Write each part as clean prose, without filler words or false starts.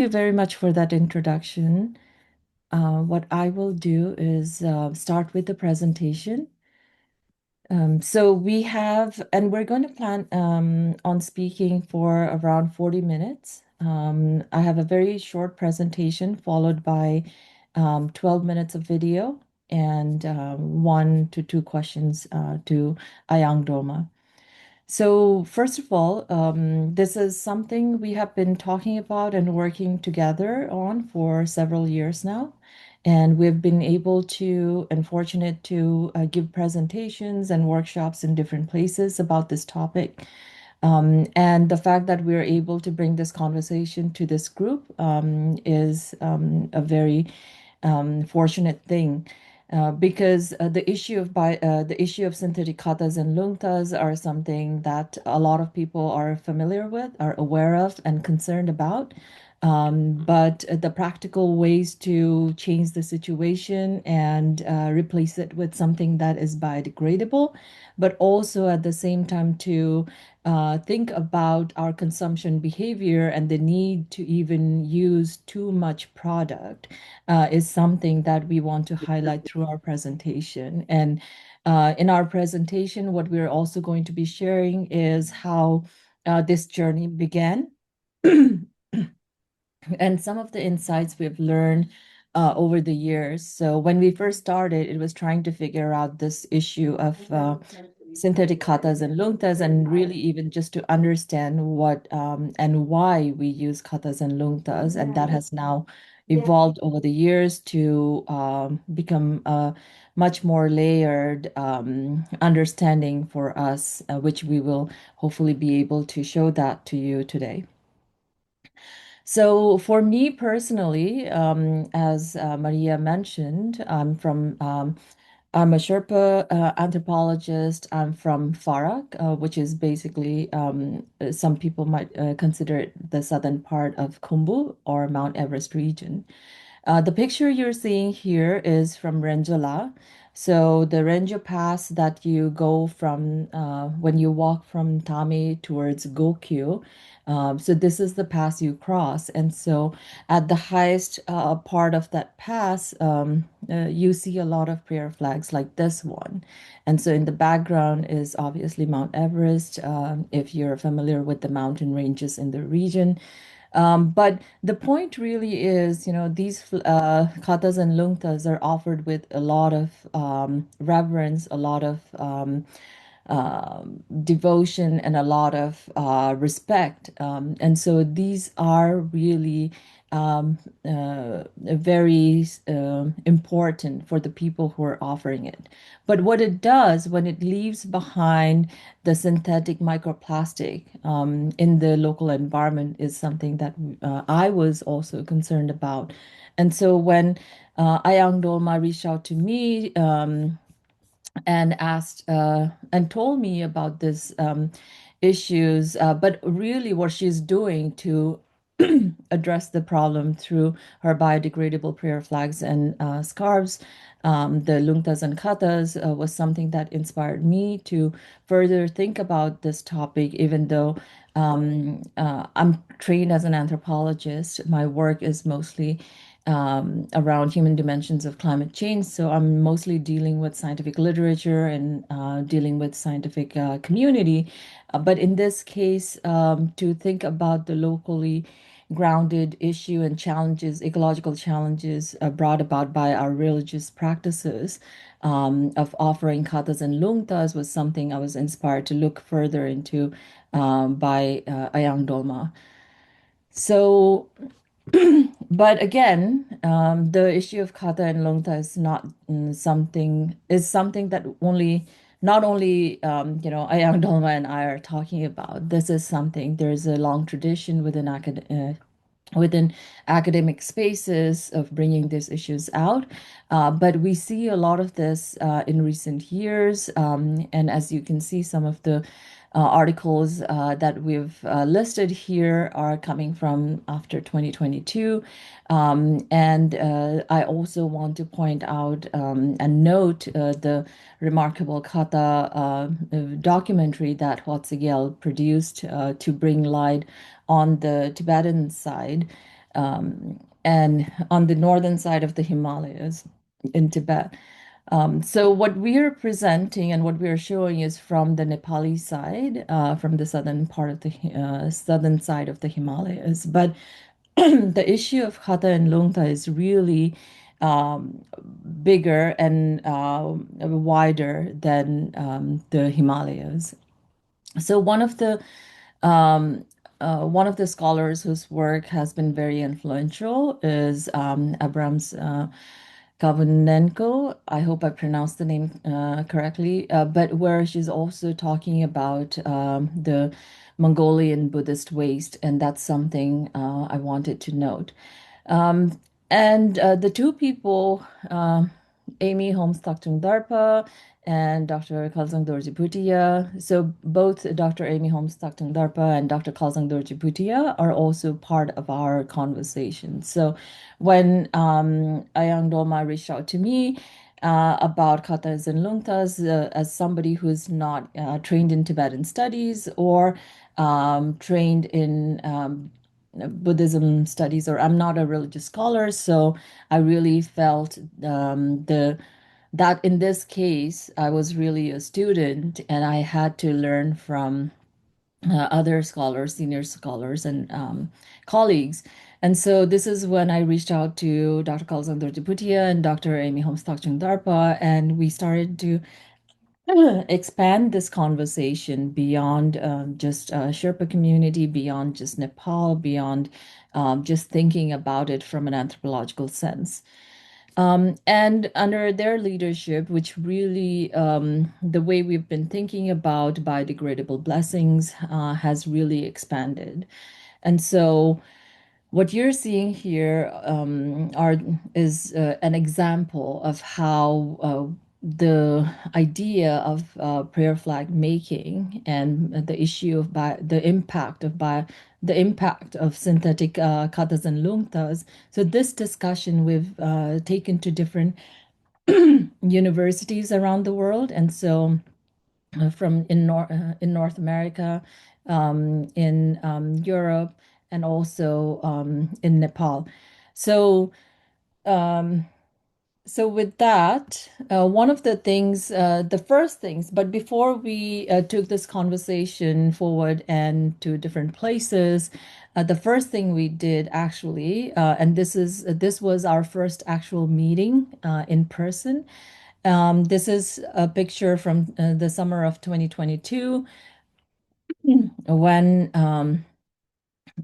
You very much for that introduction. What I will do is start with the presentation. So we have, and we're going to plan on speaking for around 40 minutes. I have a very short presentation followed by 12 minutes of video and 1 to 2 questions to Ayang Doma. So, first of all, this is something we have been talking about and working together on for several years now. And we've been able to and fortunate to give presentations and workshops in different places about this topic. And the fact that we're able to bring this conversation to this group is a very fortunate thing. Because the issue of synthetic khatas and lungtas are something that a lot of people are familiar with, are aware of, and concerned about. But the practical ways to change the situation and replace it with something that is biodegradable, but also at the same time to think about our consumption behavior and the need to even use too much product is something that we want to highlight through our presentation. And in our presentation, what we're also going to be sharing is how this journey began and some of the insights we've learned over the years. So when we first started, it was trying to figure out this issue of synthetic khatas and lungtas, and really even just to understand what and why we use khatas and lungtas, and that has now evolved over the years to become a much more layered understanding for us, which we will hopefully be able to show that to you today. So for me personally, as Maria mentioned, I'm a Sherpa anthropologist. I'm from Farak, which is basically some people might consider it the southern part of Khumbu or Mount Everest region. The picture you're seeing here is from Renjala. So the Renjo Pass that you go from when you walk from Tame towards Gokyo. So this is the pass you cross. And so at the highest part of that pass, you see a lot of prayer flags like this one. And so in the background is obviously Mount Everest, if you're familiar with the mountain ranges in the region. But the point really is, these khatas and lungtas are offered with a lot of reverence, a lot of devotion, and a lot of respect. And so these are really very important for the people who are offering it. But what it does when it leaves behind the synthetic microplastic in the local environment is something that I was also concerned about. And so when Ayang Dolma reached out to me, and asked and told me about this issues, but really what she's doing to address the problem through her biodegradable prayer flags and scarves, the lungtas and khatas, was something that inspired me to further think about this topic, even though I'm trained as an anthropologist. My work is mostly around human dimensions of climate change. So I'm mostly dealing with scientific literature and dealing with scientific community. But in this case, to think about the locally grounded issue and challenges, ecological challenges brought about by our religious practices of offering khatas and lungtas was something I was inspired to look further into by Ayang Dolma. So but again, the issue of kata and lungta is not something that not only Ayang Dolma and I are talking about. This is something there's a long tradition within academic spaces of bringing these issues out. But we see a lot of this in recent years. And as you can see, some of the articles that we've listed here are coming from after 2022. And I also want to point out and note the remarkable Kata documentary that Hwatsigel produced to bring light on the Tibetan side. and on the northern side of the Himalayas in Tibet. So what we are presenting and what we are showing is from the Nepali side, from the southern part of the southern side of the Himalayas. But the issue of khata and lungta is really bigger and wider than the Himalayas. So one of the scholars whose work has been very influential is Abrams Kavanenko. I hope I pronounced the name correctly, but where she's also talking about the Mongolian Buddhist waste, and that's something I wanted to note. Um, and the two people, Amy Holmes Taktung Darpa and Dr. Kalsang Dorji Bhutia. So both Dr. Amy Holmes Taktung Darpa and Dr. Kalsang Dorji Bhutia are also part of our conversation. So when Ayang Dolma reached out to me about khatas and lungtas, as somebody who's not trained in Tibetan studies or trained in Buddhism studies, or I'm not a religious scholar, so I really felt the that in this case I was really a student and I had to learn from other scholars, senior scholars, and colleagues. And so this is when I reached out to Dr. Kalsang Bhutia and Dr. Amy Holmes Darpa, and we started to expand this conversation beyond just Sherpa community, beyond just Nepal, beyond just thinking about it from an anthropological sense. And under their leadership, which really the way we've been thinking about biodegradable blessings has really expanded. And so what you're seeing here is an example of how the idea of prayer flag making and the issue of the impact of synthetic khatas and lungtas. So this discussion we've taken to different universities around the world, and so from in North America, in Europe, and also in Nepal. So, um, so with that, one of the things, the first things, but before we took this conversation forward and to different places, the first thing we did actually, and this was our first actual meeting in person. This is a picture from the summer of 2022 when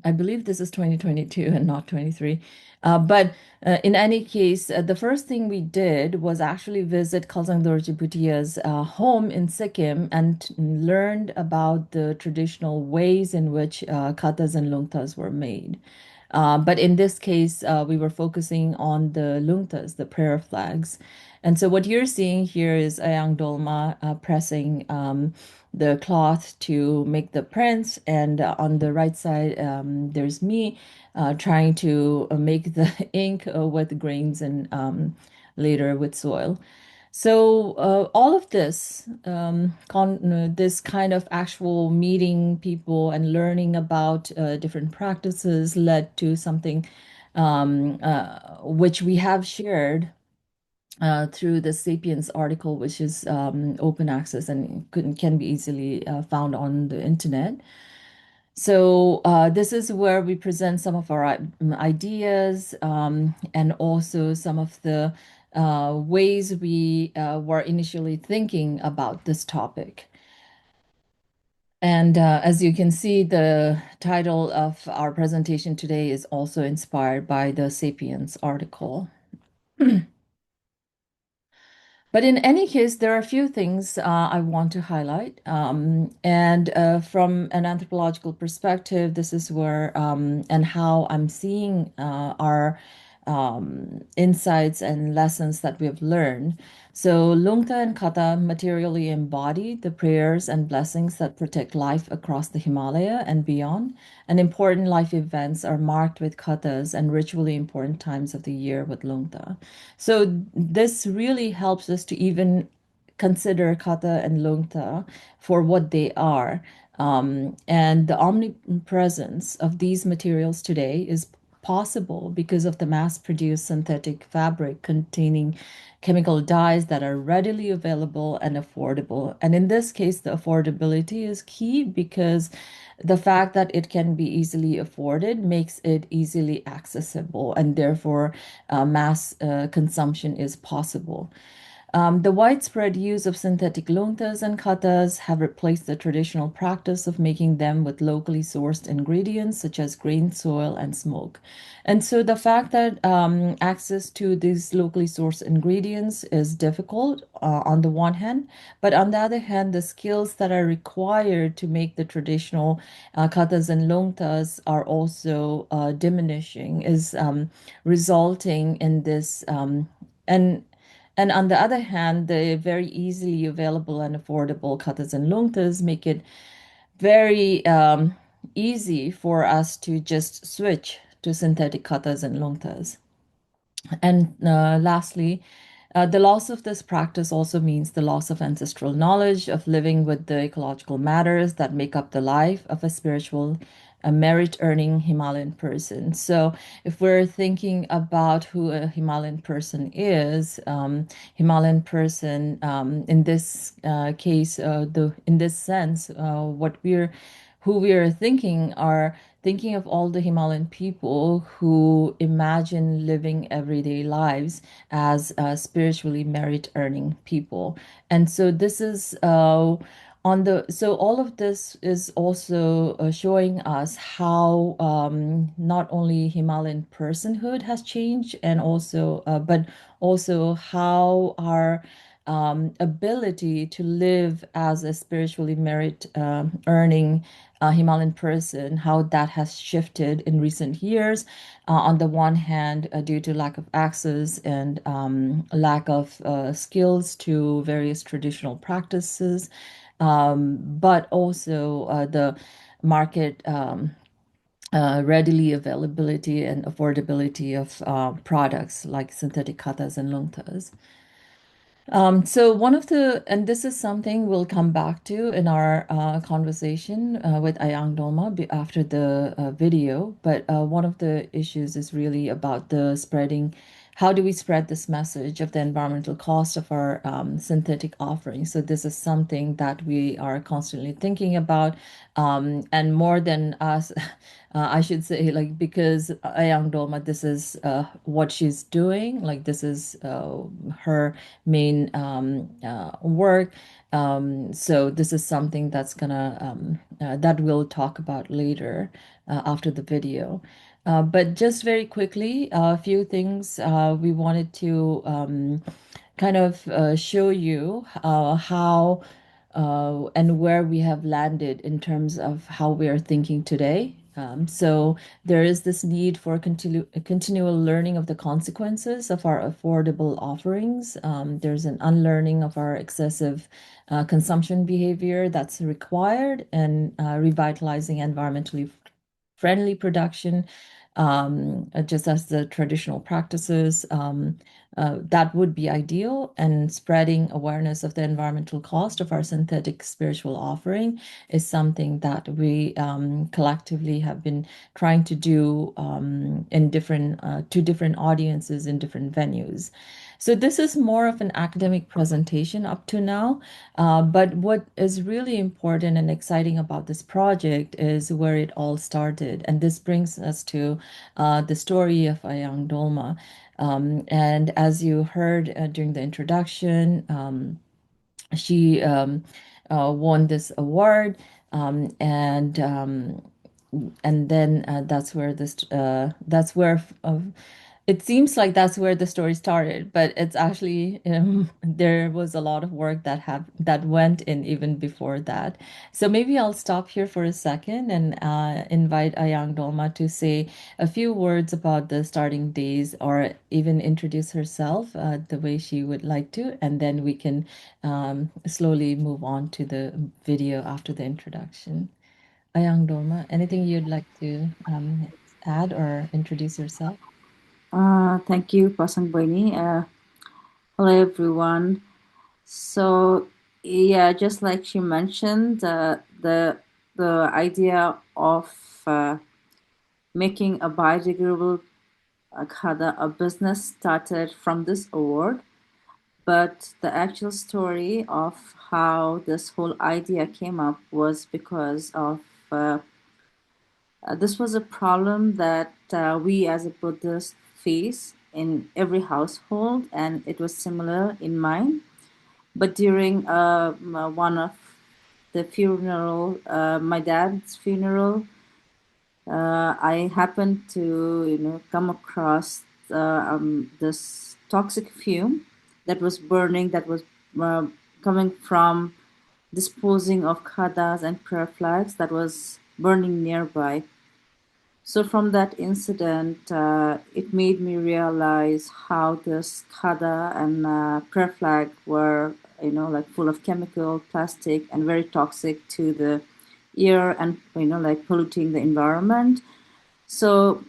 I believe this is 2022 and not 23. But in any case, the first thing we did was actually visit Khalsang Dorji Bhutia's home in Sikkim and learned about the traditional ways in which khatas and lungtas were made. But in this case, we were focusing on the lungtas, the prayer flags. And so what you're seeing here is Ayang Dolma pressing the cloth to make the prints, and on the right side, there's me trying to make the ink with grains and later with soil. So all of this, this kind of actual meeting people and learning about different practices led to something which we have shared through the Sapiens article, which is open access and can be easily found on the internet. So this is where we present some of our ideas and also some of the ways we were initially thinking about this topic. And as you can see, the title of our presentation today is also inspired by the Sapiens article. But in any case, there are a few things I want to highlight. And from an anthropological perspective, this is where and how I'm seeing our insights and lessons that we have learned. So, Lungta and Khata materially embody the prayers and blessings that protect life across the Himalaya and beyond. And important life events are marked with khatas and ritually important times of the year with Lungta. So this really helps us to even consider kata and lungta for what they are. And the omnipresence of these materials today is possible because of the mass-produced synthetic fabric containing chemical dyes that are readily available and affordable. And in this case, the affordability is key because the fact that it can be easily afforded makes it easily accessible, and therefore mass consumption is possible. The widespread use of synthetic lungtas and khatas have replaced the traditional practice of making them with locally sourced ingredients such as grain, soil, and smoke. And so the fact that access to these locally sourced ingredients is difficult on the one hand, but on the other hand, the skills that are required to make the traditional khatas and lungtas are also diminishing, is resulting in this and and on the other hand, the very easily available and affordable khatas and lungtas make it very easy for us to just switch to synthetic khatas and lungtas. And lastly, the loss of this practice also means the loss of ancestral knowledge of living with the ecological matters that make up the life of a spiritual, a merit-earning Himalayan person. So, if we're thinking about who a Himalayan person is, Himalayan person, in this case, the in this sense, who we are thinking are thinking of all the Himalayan people who imagine living everyday lives as spiritually merit earning people. And so this is so all of this is also showing us how not only Himalayan personhood has changed and also but also how our ability to live as a spiritually merit earning Himalayan person, how that has shifted in recent years. On the one hand, due to lack of access and lack of skills to various traditional practices, but also the market readily availability and affordability of products like synthetic khatas and lungtas. So one of and this is something we'll come back to in our conversation with Ayang Dolma after the video, but one of the issues is really about the spreading, how do we spread this message of the environmental cost of our synthetic offerings? So this is something that we are constantly thinking about, and more than us, I should say, like, because Ayang Dolma, this is what she's doing, like this is her main work. So this is something that's gonna that we'll talk about later after the video. But just very quickly, a few things we wanted to kind of show you how and where we have landed in terms of how we are thinking today. So there is this need for continual learning of the consequences of our affordable offerings. There's an unlearning of our excessive consumption behavior that's required, and revitalizing environmentally friendly production, just as the traditional practices. That would be ideal, and spreading awareness of the environmental cost of our synthetic spiritual offering is something that we collectively have been trying to do in different to different audiences in different venues. So this is more of an academic presentation up to now, but what is really important and exciting about this project is where it all started, and this brings us to the story of Ayang Dolma. And as you heard during the introduction, she won this award, and then that's where it seems like that's where the story started, but it's actually there was a lot of work that went in even before that. So maybe I'll stop here for a second and invite Ayang Dolma to say a few words about the starting days, or even introduce herself the way she would like to, and then we can slowly move on to the video after the introduction. Ayang Dolma, anything you'd like to add or introduce yourself? Thank you, Pasang Boini. Hello, everyone. So, yeah, just like she mentioned, the idea of making a biodegradable khata a business started from this award. But the actual story of how this whole idea came up was because of uh, this was a problem that we as a Buddhist face in every household, and it was similar in mine. But during one of the funeral, my dad's funeral, I happened to, come across this toxic fume that was burning, that was uh, coming from disposing of khatas and prayer flags that was burning nearby. So from that incident, it made me realize how this khada and prayer flag were, like full of chemical, plastic, and very toxic to the air and, like polluting the environment. So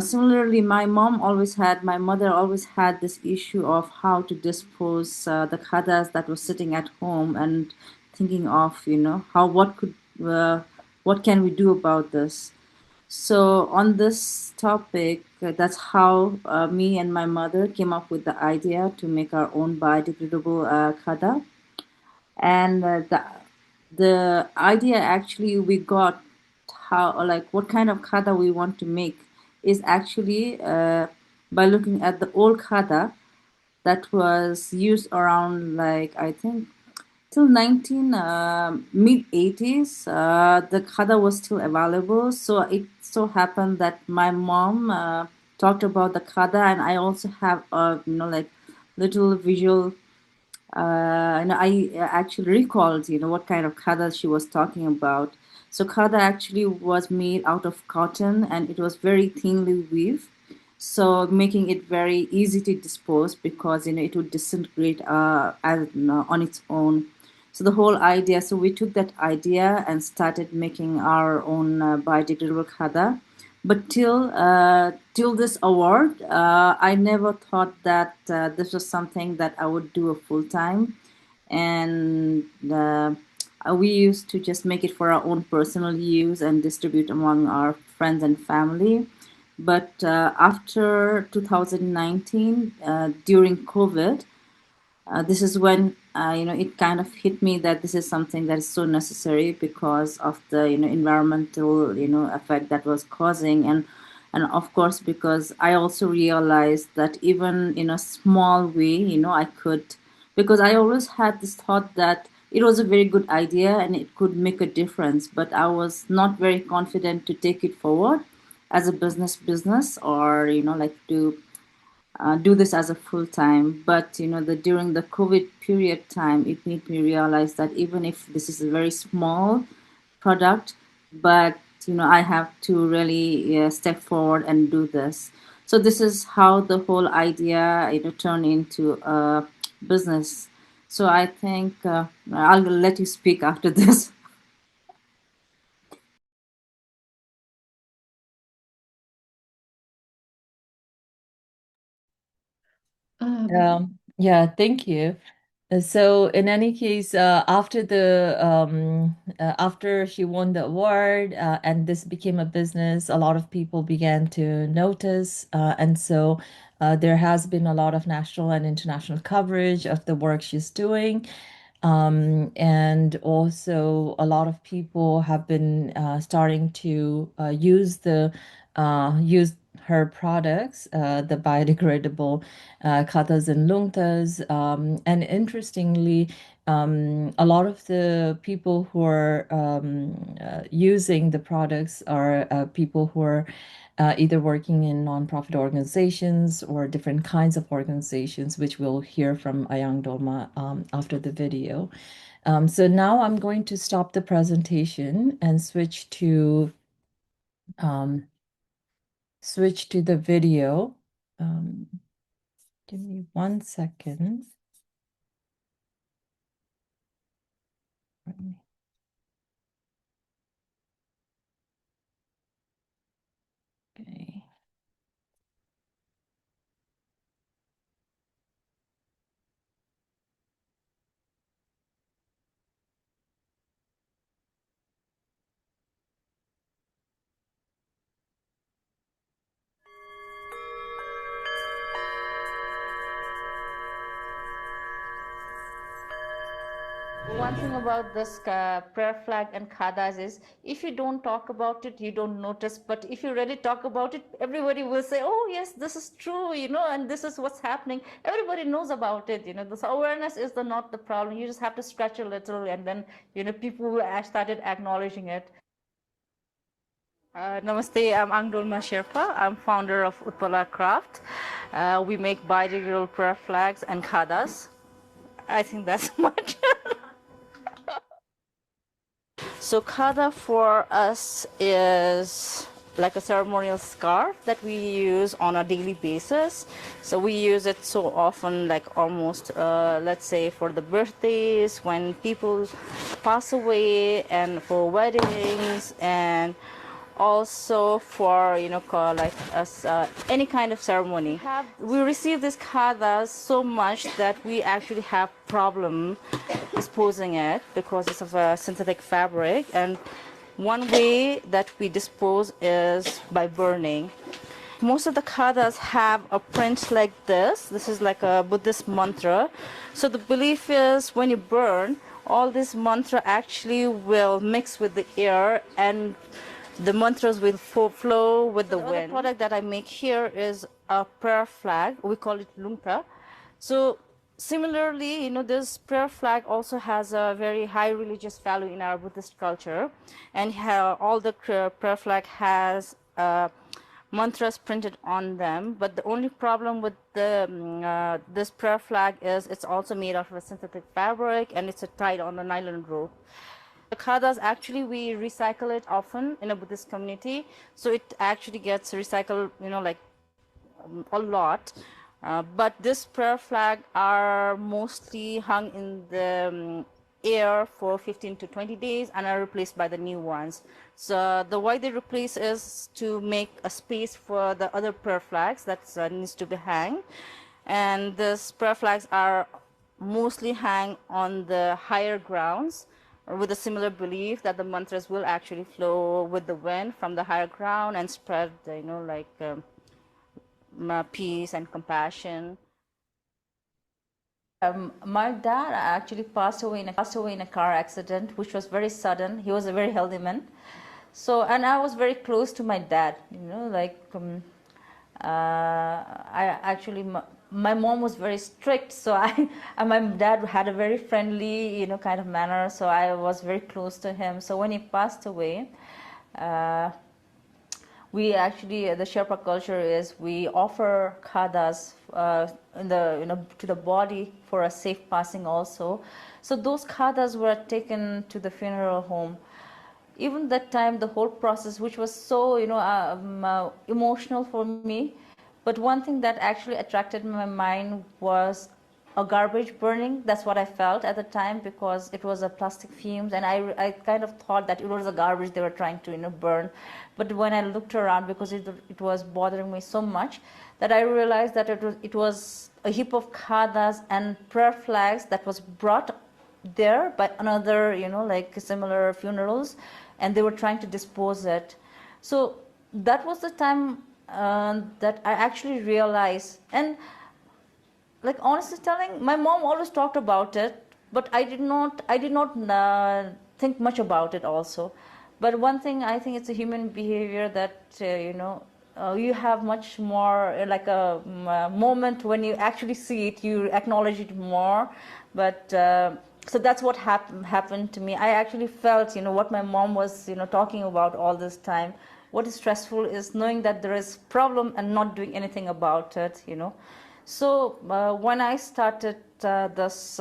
similarly, my mother always had this issue of how to dispose the khadas that was sitting at home and thinking of, what can we do about this? So on this topic, that's how me and my mother came up with the idea to make our own biodegradable khada. And the idea actually we got how or like what kind of khada we want to make is actually by looking at the old khada that was used around like I think till 19 mid 80s. The khada was still available, so it so happened that my mom talked about the khada, and I also have a like little visual and I actually recalled, what kind of khada she was talking about. So khada actually was made out of cotton, and it was very thinly weaved, so making it very easy to dispose because it would disintegrate on its own. So the whole idea, so we took that idea and started making our own biodegradable khada. But till this award, I never thought that this was something that I would do a full time, and we used to just make it for our own personal use and distribute among our friends and family. But after 2019, during COVID, this is when it kind of hit me that this is something that is so necessary because of the environmental effect that was causing, and of course because I also realized that even in a small way I could, because I always had this thought that it was a very good idea and it could make a difference, but I was not very confident to take it forward as a business or like to do this as a full time. But the during the COVID period time, it made me realize that even if this is a very small product, but I have to really step forward and do this. So this is how the whole idea turned into a business. So I think I'll let you speak after this. Yeah, thank you. So in any case, after she won the award and this became a business, a lot of people began to notice, and so there has been a lot of national and international coverage of the work she's doing. And also, a lot of people have been starting to use her products, the biodegradable khatas and lungtas. And interestingly, a lot of the people who are using the products are people who are either working in nonprofit organizations or different kinds of organizations, which we'll hear from Ayang Doma after the video. So now I'm going to stop the presentation and um, switch to the video. Um, Give me 1 second. Okay. One thing about this prayer flag and khadas is if you don't talk about it, you don't notice. But if you really talk about it, everybody will say, oh, yes, this is true, and this is what's happening. Everybody knows about it. This awareness is not the problem. You just have to scratch a little, and then, people will started acknowledging it. Namaste, I'm Angdolma Sherpa. I'm founder of Utpala Craft. We make biodegradable prayer flags and khadas. I think that's much. So khata for us is like a ceremonial scarf that we use on a daily basis. So we use it so often, like almost, let's say for the birthdays, when people pass away, and for weddings, and also for like us any kind of ceremony. We receive these khadas so much that we actually have problem disposing it because it's of a synthetic fabric, and one way that we dispose is by burning. Most of the khadas have a print like this. This is like a Buddhist mantra. So the belief is when you burn, all this mantra actually will mix with the air, and the mantras will flow with the wind. The product that I make here is a prayer flag. We call it Lungta. So similarly, this prayer flag also has a very high religious value in our Buddhist culture, and all the prayer flag has mantras printed on them. But the only problem with this prayer flag is it's also made out of a synthetic fabric, and it's tied on a nylon rope. The khadas, actually we recycle it often in a Buddhist community, so it actually gets recycled, like a lot. But this prayer flag are mostly hung in the air for 15 to 20 days and are replaced by the new ones. So the why they replace is to make a space for the other prayer flags that needs to be hang. And these prayer flags are mostly hang on the higher grounds, with a similar belief that the mantras will actually flow with the wind from the higher ground and spread, peace and compassion. My dad actually passed away in a car accident, which was very sudden. He was a very healthy man. So, and I was very close to my dad, I actually, my mom was very strict, so and my dad had a very friendly, kind of manner, so I was very close to him. So when he passed away, we actually, the Sherpa culture is we offer khadas to the body for a safe passing also. So those khadas were taken to the funeral home. Even that time, the whole process, which was so emotional for me, but one thing that actually attracted my mind was a garbage burning. That's what I felt at the time, because it was a plastic fumes, and I kind of thought that it was a garbage they were trying to burn. But when I looked around, because it was bothering me so much, that I realized that it was a heap of khadas and prayer flags that was brought there by another, like similar funerals, and they were trying to dispose it. So that was the time that I actually realized. And like honestly telling, my mom always talked about it, but I did not think much about it also. But one thing, I think it's a human behavior that you have much more like a moment when you actually see it, you acknowledge it more. But so that's what happened to me. I actually felt what my mom was talking about all this time. What is stressful is knowing that there is problem and not doing anything about it. So when I started this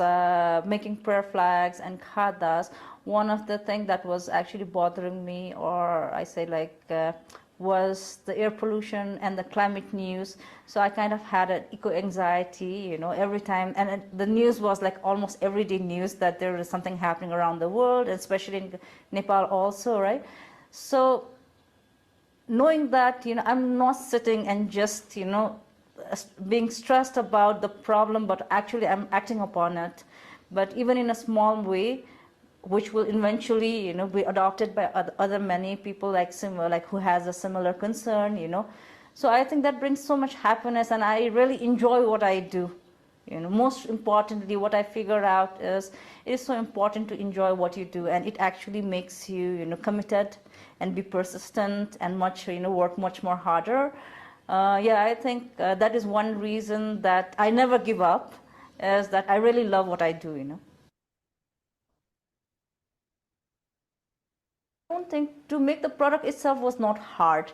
making prayer flags and khadas, one of the things that was actually bothering me, or I say was the air pollution and the climate news. So I kind of had an eco-anxiety, every time. And the news was like almost everyday news that there is something happening around the world, especially in Nepal also, right? So knowing that, I'm not sitting and just, being stressed about the problem, but actually I'm acting upon it. But even in a small way, which will eventually, be adopted by other many people like who has a similar concern, So I think that brings so much happiness, and I really enjoy what I do. Most importantly, what I figured out is it is so important to enjoy what you do, and it actually makes you, committed and be persistent and work much more harder. Yeah, I think that is one reason that I never give up, is that I really love what I do. I don't think to make the product itself was not hard,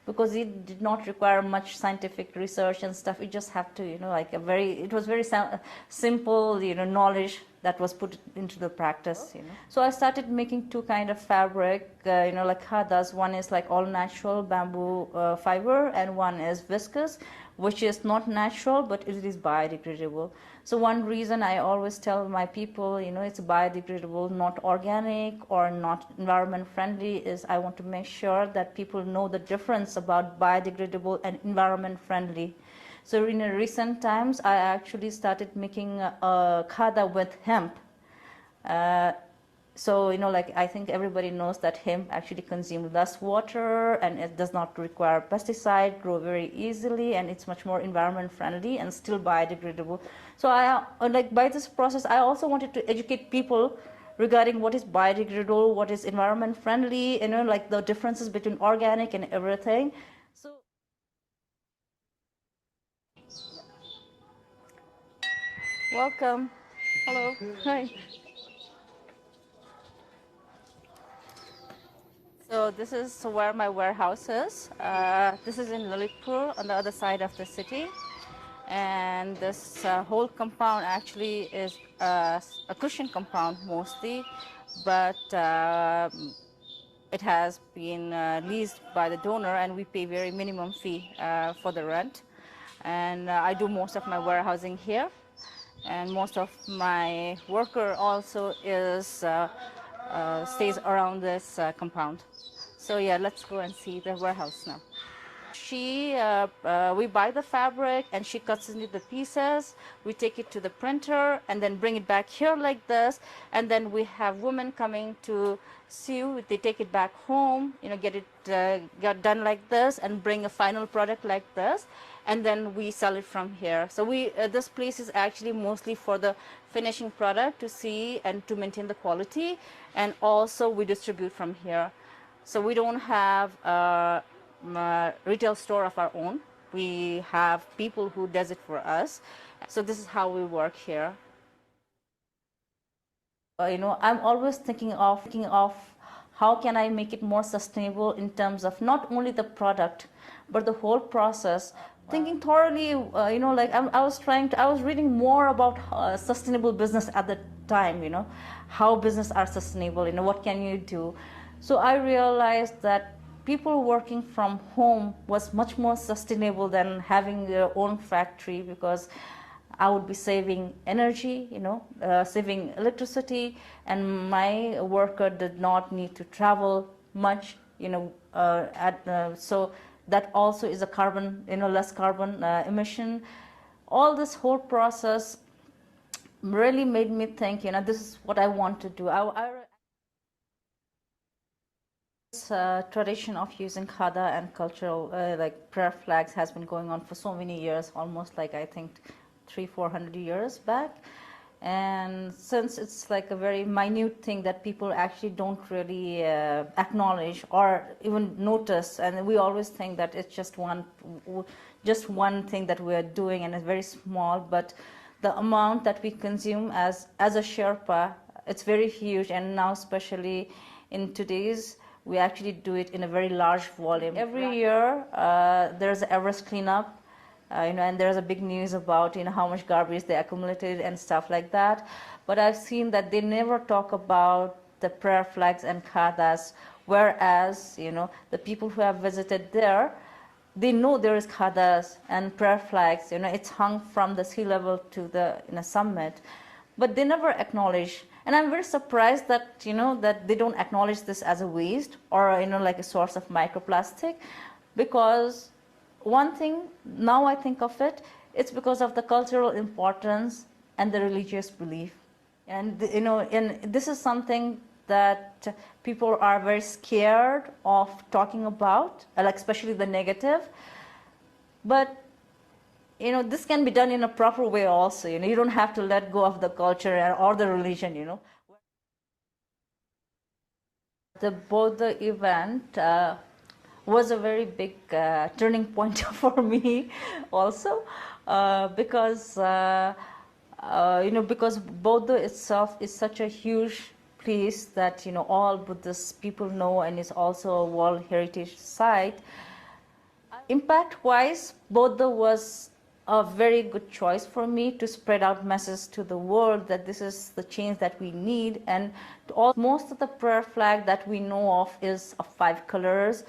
because it did not require much scientific research and stuff. You just have to, it was very simple, knowledge that was put into the practice. So I started making two kind of fabric, like khatas. One is like all natural bamboo fiber, and one is viscose, which is not natural, but it is biodegradable. So one reason I always tell my people, it's biodegradable, not organic or not environment friendly, is I want to make sure that people know the difference about biodegradable and environment friendly. So in recent times, I actually started making a khata with hemp. So I think everybody knows that hemp actually consumes less water, and it does not require pesticide, grow very easily, and it's much more environment friendly and still biodegradable. So I by this process, I also wanted to educate people regarding what is biodegradable, what is environment friendly, the differences between organic and everything. So welcome. Hello. Hi. So this is where my warehouse is. This is in Lalitpur, on the other side of the city. And this whole compound actually is a cushion compound mostly, but it has been leased by the donor, and we pay very minimum fee for the rent. And I do most of my warehousing here, and most of my worker also is stays around this compound. So yeah, let's go and see the warehouse now. We buy the fabric, and she cuts into the pieces. We take it to the printer and then bring it back here like this. And then we have women coming to sew. They take it back home, get done like this, and bring a final product like this. And then we sell it from here. So this place is actually mostly for the finishing product to see and to maintain the quality. And also we distribute from here. So we don't have retail store of our own. We have people who does it for us. So this is how we work here. I'm always thinking of how can I make it more sustainable in terms of not only the product, but the whole process. Thinking thoroughly, I was reading more about sustainable business at the time, how business are sustainable, what can you do? So I realized that people working from home was much more sustainable than having their own factory, because I would be saving energy, saving electricity, and my worker did not need to travel much, so that also is a carbon, less carbon emission. All this whole process really made me think, this is what I want to do. This tradition of using khata and cultural prayer flags has been going on for so many years, almost like I think 300-400 years back. And since it's like a very minute thing that people actually don't really acknowledge or even notice, and we always think that it's just one thing that we're doing, and it's very small, but the amount that we consume as a Sherpa, it's very huge. And now, especially in today's, we actually do it in a very large volume. Every year, there's an Everest cleanup, and there's a big news about, how much garbage they accumulated and stuff like that. But I've seen that they never talk about the prayer flags and khatas, whereas, the people who have visited there, they know there is khatas and prayer flags, it's hung from the sea level to the summit, but they never acknowledge. And I'm very surprised that, that they don't acknowledge this as a waste or, like a source of microplastic, because one thing, now I think of it, it's because of the cultural importance and the religious belief. And, and this is something that people are very scared of talking about, like especially the negative. But this can be done in a proper way also. You don't have to let go of the culture or the religion. Both the event was a very big turning point for me also, because Bodh itself is such a huge place that all Buddhist people know, and is also a World Heritage Site. Impact wise, Bodh was a very good choice for me to spread out messages to the world that this is the change that we need. And most of the prayer flag that we know of is of 5 colors,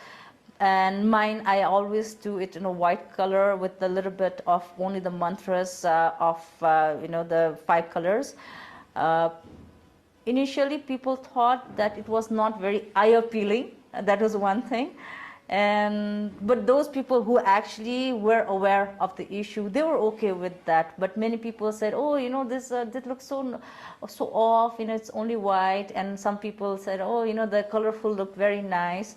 and mine, I always do it in a white color with a little bit of only the mantras of the 5 colors. Initially people thought that it was not very eye appealing. That was one thing. But those people who actually were aware of the issue, they were okay with that. But many people said, oh, this looks so off, it's only white. And some people said, oh, the colorful look very nice.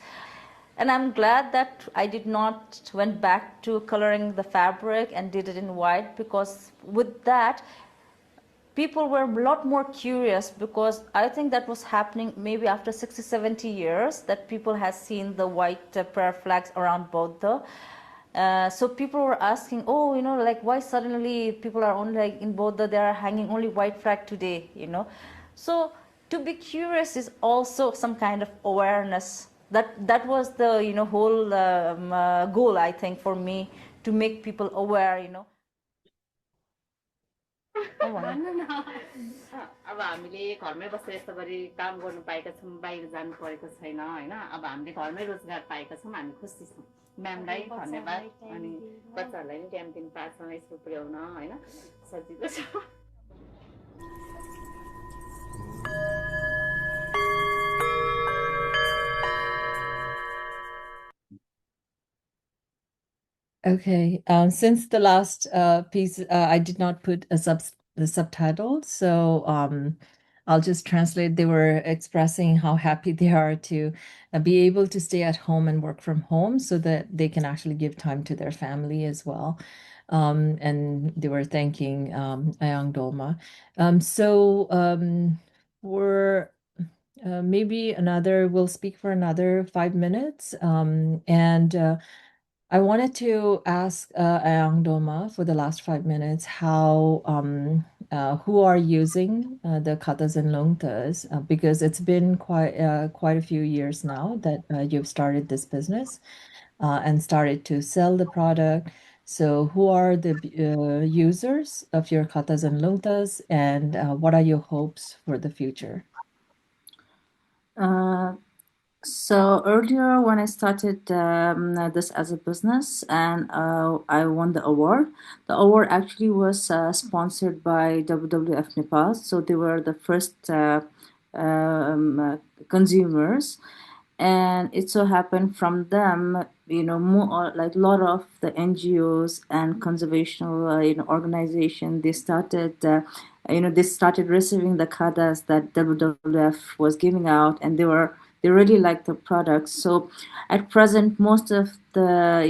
And I'm glad that I did not went back to coloring the fabric and did it in white, because with that people were a lot more curious, because I think that was happening maybe after 60, 70 years that people had seen the white prayer flags around Bodh. So people were asking, oh, like why suddenly people are only like in Bodh, they are hanging only white flag today. So to be curious is also some kind of awareness. That was the whole goal, I think, for me, to make people aware. भन्नु न अब हामीले घरमै बसेर यस्तो गरी काम गर्नु पाएका छौँ, बाहिर जानु परेको छैन होइन। अब हामीले घरमै रोजगार पाएका छौँ, हामी खुसी छौँ। म्यामलाई धन्यवाद, अनि बच्चाहरूलाई पनि टाइम दिनु पाएको छ स्कुल पुर्याउन होइन, सजिलो छ। Okay. Since the last piece, I did not put the subtitle, so I'll just translate. They were expressing how happy they are to be able to stay at home and work from home, so that they can actually give time to their family as well. And they were thanking Ayang Doma. For maybe we'll speak for another 5 minutes. And I wanted to ask Ayang Doma for the last 5 minutes who are using the khatas and lungtas, because it's been quite a few years now that you've started this business and started to sell the product. So who are the users of your khatas and lungtas, and what are your hopes for the future? So earlier, when I started this as a business, and I won the award actually was sponsored by WWF Nepal. So they were the first consumers, and it so happened from them, more like a lot of the NGOs and conservational organization, they started receiving the khatas that WWF was giving out, and they really liked the products. So at present, most of the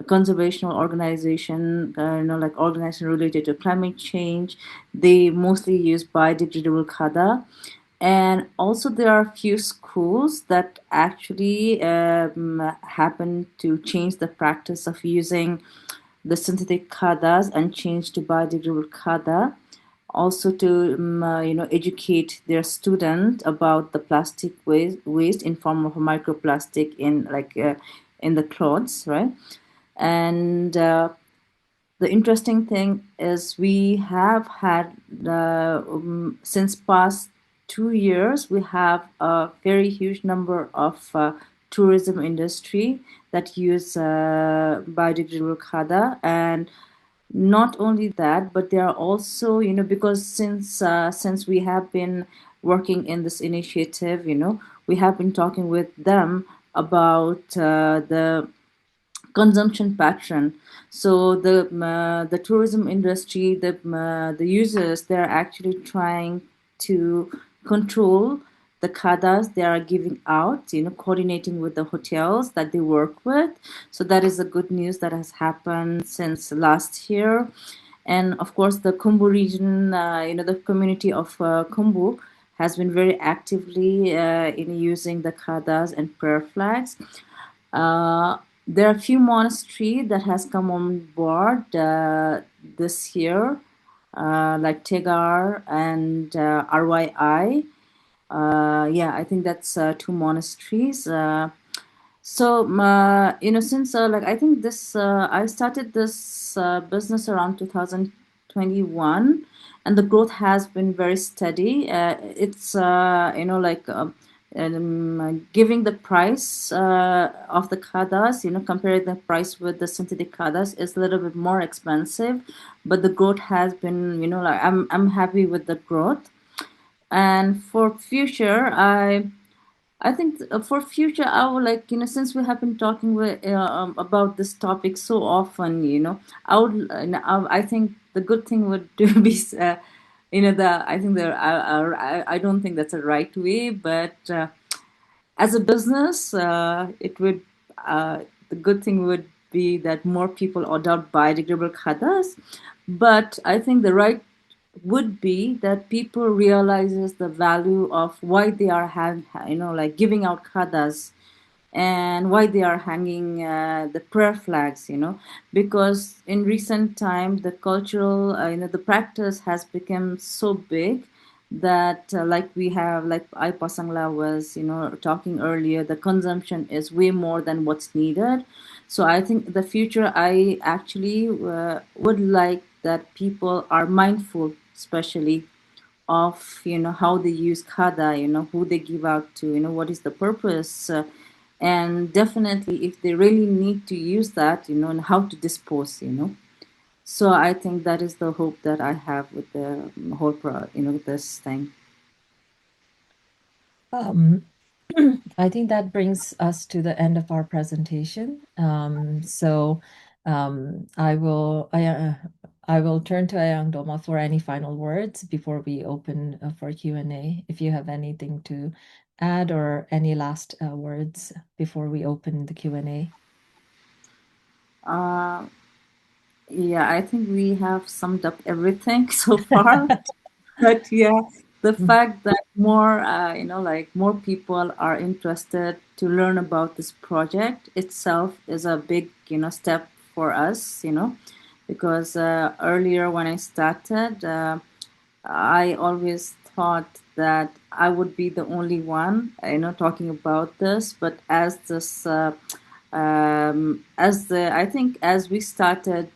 conservational organization, like organization related to climate change, they mostly use biodegradable khata. And also there are a few schools that actually happen to change the practice of using the synthetic khatas and change to biodegradable khata, also to educate their student about the plastic waste in form of microplastic in the clothes, right? And the interesting thing is we have had since past 2 years we have a very huge number of tourism industry that use biodegradable khada. And not only that, but they are also, because since we have been working in this initiative, we have been talking with them about the consumption pattern. So the tourism industry, the users, they're actually trying to control the khadas they are giving out, coordinating with the hotels that they work with. So that is a good news that has happened since last year. And of course, the Kumbu region, the community of Kumbu has been very actively in using the khadas and prayer flags. Uh, there are a few monasteries that has come on board this year, like Tegar and RYI. Yeah, I think that's two monasteries. Since like I think this, I started this business around 2021, and the growth has been very steady. It's giving the price of the khadas, comparing the price with the synthetic khadas is a little bit more expensive, but the growth has been, like I'm happy with the growth. And for future, I think for future, I would like, since we have been talking about this topic so often, I would, I think the good thing would do be, I think I don't think that's a right way, but as a business, the good thing would be that more people adopt biodegradable khatas. But I think the right would be that people realizes the value of why they are like giving out khadas, and why they are hanging the prayer flags, because in recent time the cultural the practice has become so big that like we have, like I Pasangla was talking earlier, the consumption is way more than what's needed. So I think the future, I actually would like that people are mindful, especially of how they use khada, who they give out to, what is the purpose, and definitely if they really need to use that, and how to dispose, so I think that is the hope that I have with the whole this thing. Um, I think that brings us to the end of our presentation. I will turn to Ayang Doma for any final words before we open for Q&A. If you have anything to add or any last words before we open the Q&A. uh, yeah, I think we have summed up everything so far. But yeah, the fact that more, like more people are interested to learn about this project itself is a big, step for us, because earlier when I started, I always thought that I would be the only one, talking about this. But as this, as the, I think as we started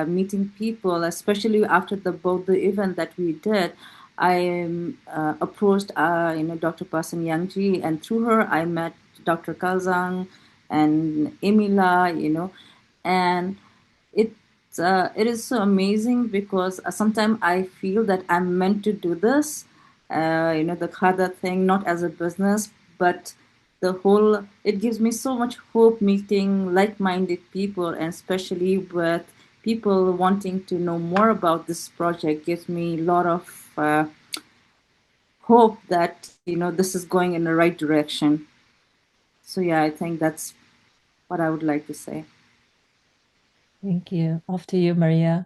meeting people, especially after the both the event that we did, I approached, Dr. Pasan Yangji, and through her I met Dr. Kalzang and Emila, and it it is so amazing because sometimes I feel that I'm meant to do this, the khada thing, not as a business, but the whole, it gives me so much hope meeting like-minded people, and especially with people wanting to know more about this project gives me a lot of hope that, this is going in the right direction. So yeah, I think that's what I would like to say. Thank you. Off to you, Maria.